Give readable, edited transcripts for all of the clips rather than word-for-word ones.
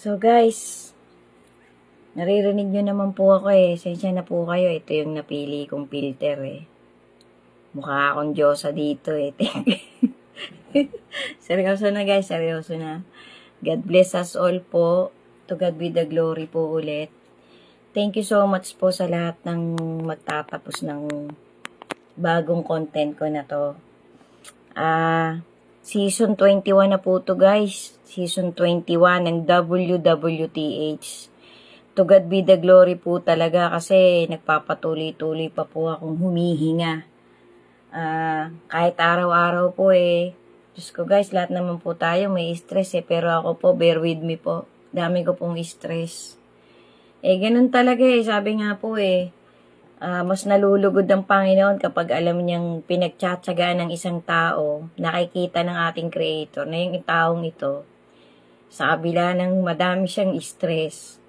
So guys, naririnig nyo naman po ako eh. Sensya na po kayo. Ito yung napili kong filter eh. Mukha akong Diyosa dito eh. Seryoso na guys, seryoso na. God bless us all po. To God be the glory po ulit. Thank you so much po sa lahat ng magtatapos ng bagong content ko na to. Season 21 na po to guys. Season 21 ng WWTH. To God be the glory po talaga kasi nagpapatuloy-tuloy pa po akong humihinga. Kahit araw-araw po eh. Diyos ko guys, lahat naman po tayo may stress eh. Pero ako po, bear with me po. Dami ko pong stress. Ganun talaga eh. Sabi nga po eh. Mas nalulugod ang Panginoon kapag alam niyang pinagtsatsagaan ng isang tao, nakikita ng ating Creator na yung taong ito, sa kabila ng madami siyang stress,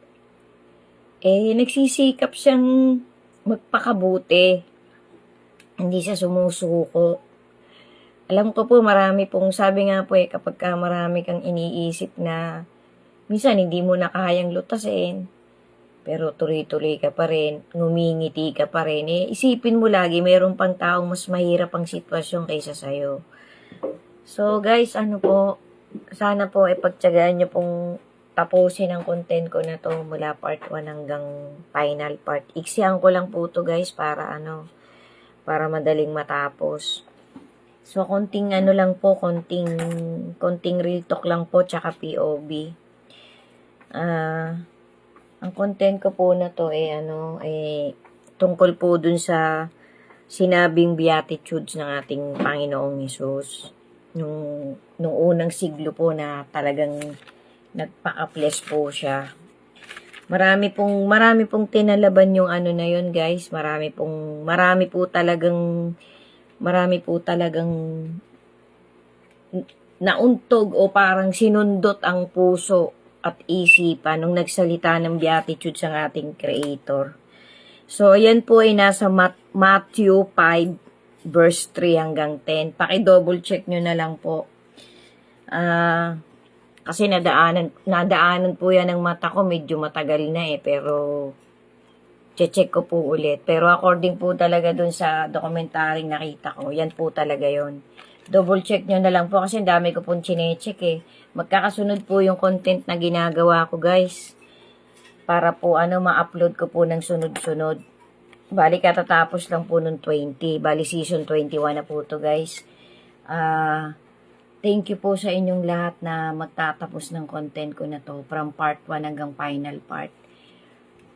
nagsisikap siyang magpakabuti. Hindi siya sumusuko. Alam ko po marami pong, sabi nga po kapag marami kang iniisip na minsan hindi mo na kayang lutasin, pero tuloy-tuloy ka pa rin, ngumingiti ka pa rin, isipin mo lagi, mayroon pang taong mas mahirap ang sitwasyon kaysa sa'yo. So guys, sana po pagtyagaan nyo pong tapusin ang content ko na to mula part 1 hanggang final part. Iksihan ko lang po to guys para para madaling matapos. So konting konting real talk lang po tsaka POV. Ang content ko po na to tungkol po dun sa sinabing beatitudes ng ating Panginoong Hesus. Nung unang siglo po na talagang nagpa-bless po siya. Marami pong tinalaban yung na yun guys. Marami po talagang nauntog o parang sinundot ang puso at isipan nung nagsalita ng beatitude sa ating Creator. So, ayan po ay nasa Matthew 5, verse 3 hanggang 10. Paki-double check nyo na lang po. Kasi nadaanan po yan ng mata ko, medyo matagal na pero check ko po ulit. Pero according po talaga dun sa documentaryong nakita ko, yan po talaga yon. Double check nyo na lang po kasi dami ko pong chinecheck Magkakasunod po yung content na ginagawa ko guys. Para po ma-upload ko po ng sunod-sunod. Bali katatapos lang po ng 20. Bali season 21 na po to guys. Thank you po sa inyong lahat na magtatapos ng content ko na to. From part 1 hanggang final part.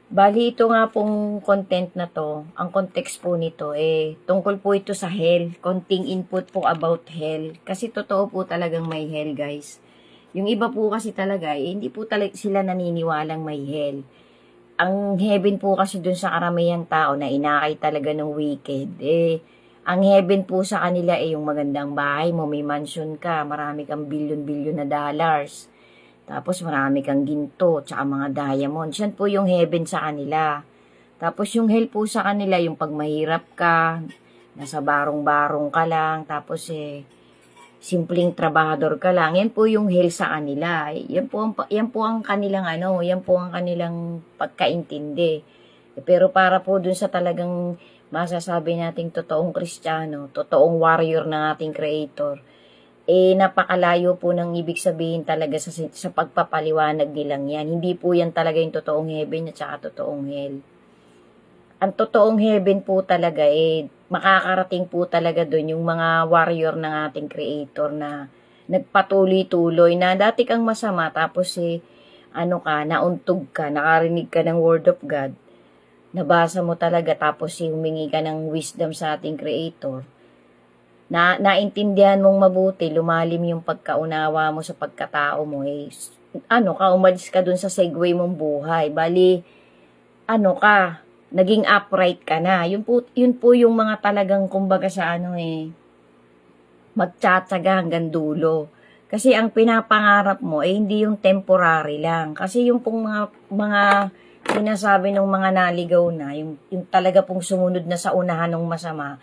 Bali, ito nga pong content na to, ang context po nito, tungkol po ito sa hell. Konting input po about hell. Kasi totoo po talagang may hell, guys. Yung iba po kasi talaga, hindi po talaga sila naniniwalang may hell. Ang heaven po kasi dun sa karamihang tao na inakay talaga ng wicked, ang heaven po sa kanila yung magandang bahay mo, may mansion ka, marami kang billion-billion na dollars. Tapos marami kang ginto, tsaka mga diamonds. Yan po yung heaven sa kanila. Tapos yung hell po sa kanila, yung pag mahirap ka, nasa barong-barong ka lang, tapos simpleng trabahador ka lang. Yan po yung hell sa kanila. Yan po ang kanilang yan po ang kanilang pagkaintindi. Pero para po dun sa talagang masasabi nating totoong Kristiyano, totoong warrior ng ating Creator, napakalayo po ng ibig sabihin talaga sa pagpapaliwanag nilang yan. Hindi po yan talaga yung totoong heaven at saka totoong hell. Ang totoong heaven po talaga, makakarating po talaga doon yung mga warrior ng ating Creator na nagpatuloy-tuloy na dati kang masama tapos nauntog ka, nakarinig ka ng word of God, nabasa mo talaga tapos humingi ka ng wisdom sa ating Creator. Naintindihan mong mabuti, lumalim yung pagkaunawa mo sa pagkatao mo, umalis ka dun sa segue mong buhay. Bali, naging upright ka na. Yun po yung mga talagang kumbaga sa magtsatsaga hanggang dulo. Kasi ang pinapangarap mo, hindi yung temporary lang. Kasi yung pong mga sinasabi ng mga naligaw na, yung talaga pong sumunod na sa unahan ng masama,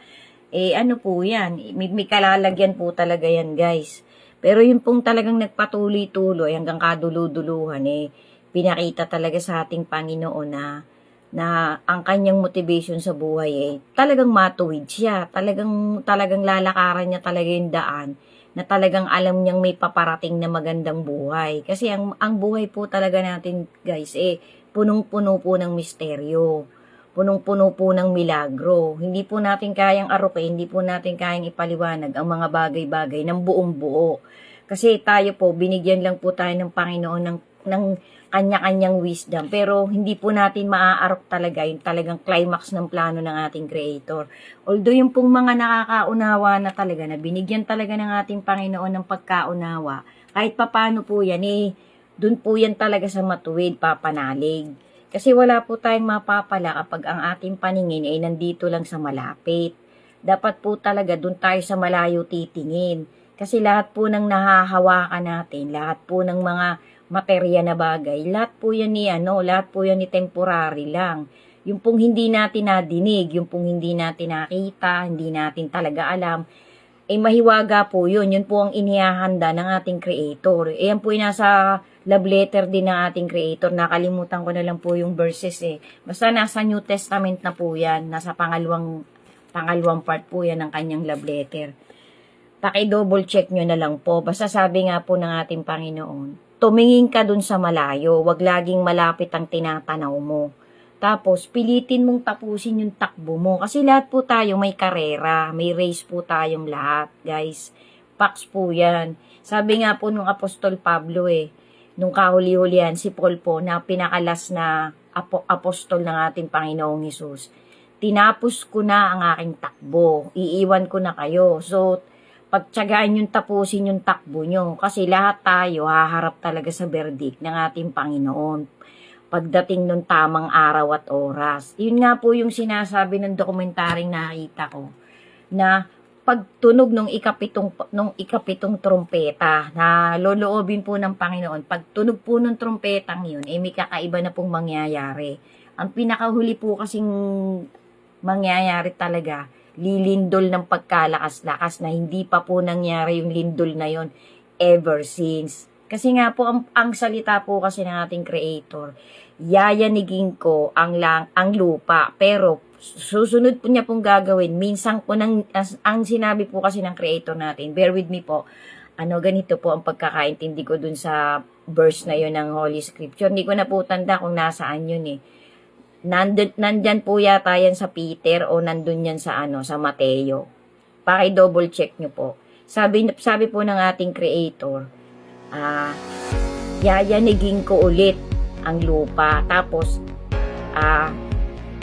po yan. May kalalagyan po talaga yan, guys. Pero yun pong talagang nagpatuloy-tuloy hanggang kaduluduluhan pinakita talaga sa ating Panginoon na ang kanyang motivation sa buhay talagang matuwid siya. Talagang lalakaran niya talaga yung daan na talagang alam niyang may paparating na magandang buhay. Kasi ang buhay po talaga natin, guys, punong-puno po ng misteryo. Punong-puno po ng milagro. Hindi po natin kayang arukin, hindi po natin kayang ipaliwanag ang mga bagay-bagay ng buong buo. Kasi tayo po, binigyan lang po tayo ng Panginoon ng kanya-kanyang wisdom. Pero hindi po natin maaarok talaga yung talagang climax ng plano ng ating Creator. Although yung pong mga nakakaunawa na talaga, na binigyan talaga ng ating Panginoon ng pagkaunawa, kahit papano po yan, dun po yan talaga sa matuwid, papanalig. Kasi wala po tayong mapapala kapag ang ating paningin ay nandito lang sa malapit. Dapat po talaga dun tayo sa malayo titingin. Kasi lahat po ng nahahawakan natin, lahat po ng mga materya na bagay, lahat po yan ni temporary lang. Yung pong hindi natin nadinig, yung pong hindi natin nakita, hindi natin talaga alam, mahiwaga po yun. Yun po ang inihahanda ng ating Creator. Yan po yung nasa love letter din ng ating Creator. Nakalimutan ko na lang po yung verses Basta nasa New Testament na po yan. Nasa pangalawang part po yan ng kanyang love letter. Paki-double check nyo na lang po. Basta sabi nga po ng ating Panginoon, tumingin ka dun sa malayo. Wag laging malapit ang tinatanaw mo. Tapos, pilitin mong tapusin yung takbo mo. Kasi lahat po tayo may karera. May race po tayong lahat, guys. Facts po yan. Sabi nga po nung Apostol Pablo nung kahuli-hulihan, si Paul po, na pinakalas na apostol ng ating Panginoong Hesus. Tinapos ko na ang aking takbo. Iiwan ko na kayo. So, pagtyagaan yung tapusin yung takbo nyo. Kasi lahat tayo haharap talaga sa verdict ng ating Panginoon pagdating nung tamang araw at oras. Yun nga po yung sinasabi ng dokumentaryong nakita ko, na pagtunog nung ikapitong trompeta, na loloobin po ng Panginoon, pagtunog po ng trompetang yun, may kakaiba na pong mangyayari. Ang pinakahuli po kasing mangyayari talaga, lilindol ng pagkalakas-lakas na hindi pa po nangyari yung lindol na yon ever since. Kasi nga po, ang salita po kasi ng ating Creator, yayanigin ko ang lupa, pero susunod po niya pong gagawin. Minsan po, ang sinabi po kasi ng Creator natin, bear with me po, ganito po ang pagkakaintindi ko dun sa verse na yon ng Holy Scripture. Hindi ko na po tanda kung nasaan yun Nandyan po yata yan sa Peter o nandun yan sa Mateo. Paki-double check nyo po. Sabi po ng ating Creator, yayanigin ko ulit ang lupa, tapos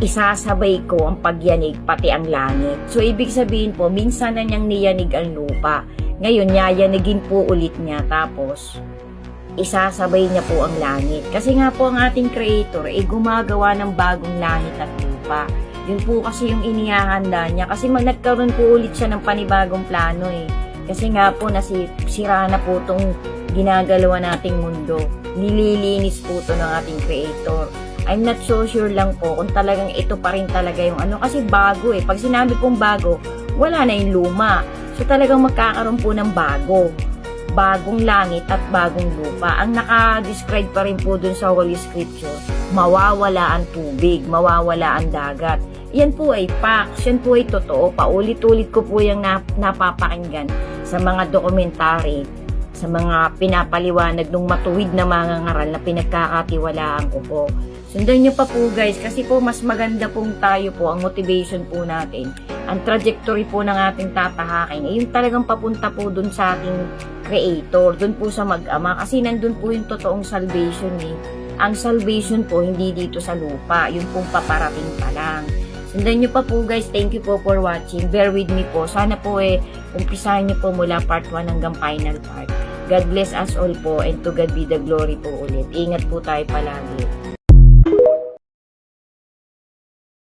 isasabay ko ang pagyanig pati ang langit. So ibig sabihin po, minsan na niyang niyanig ang lupa, ngayon yayanigin po ulit niya, tapos isasabay niya po ang langit. Kasi nga po ang ating Creator gumagawa ng bagong langit at lupa. Yun po kasi yung inihahanda niya, kasi nagkaroon po ulit siya ng panibagong plano Kasi nga po sira na po tong ginagalawa nating mundo. Nililinis po to ng ating Creator. I'm not so sure lang po kung talagang ito pa rin talaga yung kasi bago Pag sinabi pong bago, wala na yung luma. So talagang magkakaroon po ng bagong langit at bagong lupa. Ang naka-describe pa rin po dun sa Holy Scripture, mawawala ang tubig, mawawala ang dagat. Yan po ay facts, yan po ay totoo. Paulit-ulit ko po yung napapakinggan sa mga dokumentary, sa mga pinapaliwanag ng matuwid na mga ngaral na pinagkakatiwalaan ko po. Sundan nyo pa po guys, kasi po mas maganda pong tayo po, ang motivation po natin, ang trajectory po ng ating tatahakin, yung talagang papunta po dun sa ating Creator, dun po sa mag-ama, kasi nandun po yung totoong salvation Ang salvation po hindi dito sa lupa, yun pong paparating pa lang. Sundan nyo pa po guys, thank you po for watching, bear with me po, sana po umpisahan nyo po mula part 1 hanggang final part. God bless us all po, and to God be the glory po ulit. Ingat po tayo palagi.